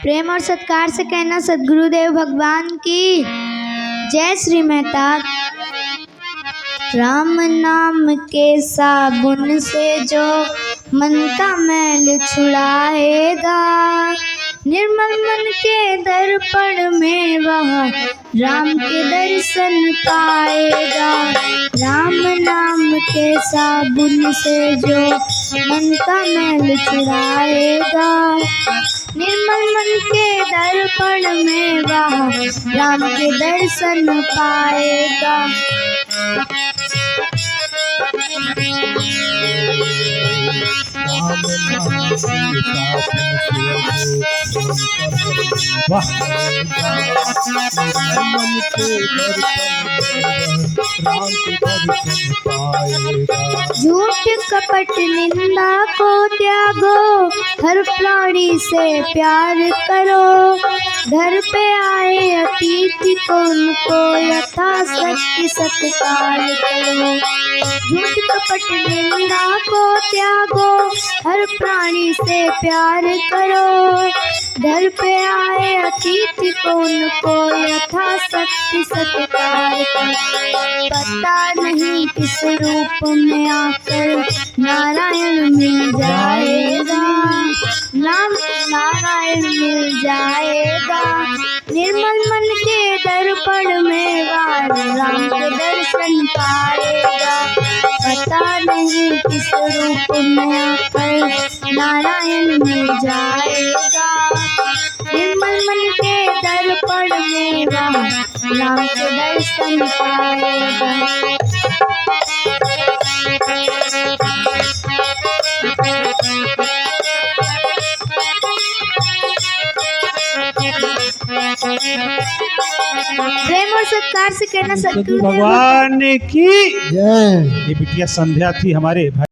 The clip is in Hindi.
प्रेम और सत्कार से कहना सद्गुरुदेव भगवान की जय। श्री मेहता। राम नाम के साबुन से जो मन का मैल छुड़ाएगा, निर्मल मन के दर्पण में वह राम के दर्शन पाएगा। राम नाम के साबुन से जो मन का मैल छुड़ाएगा, निर्मल मन के दर्पण में वह राम के दर्शन पाएगा। झूठ कपट निंदा को त्यागो, हर प्राणी से प्यार करो। घर पे आए अतिथि को उनको यथाशक्ति सत्कार करो। झूठ कपट निंदा को त्यागो, हर प्राणी से प्यार करो। घर पे आए अतिथि को उनको यथाशक्ति सत्कार करो। पता नहीं किस रूप में आकर नारायण मिल जाएगा, नाम नारायण मिल जाएगा। निर्मल मन के दर्पण में वह राम के दर्शन पाएगा। पता नहीं किस रूप में आकर नारायण मिल जाएगा। निर्मल मन के दर्पण में वह राम के दर्शन पाएगा। प्रेम और सत्कार से कहना सद्गुरु भगवान की जय। ये बिटिया संध्या थी हमारे भाई।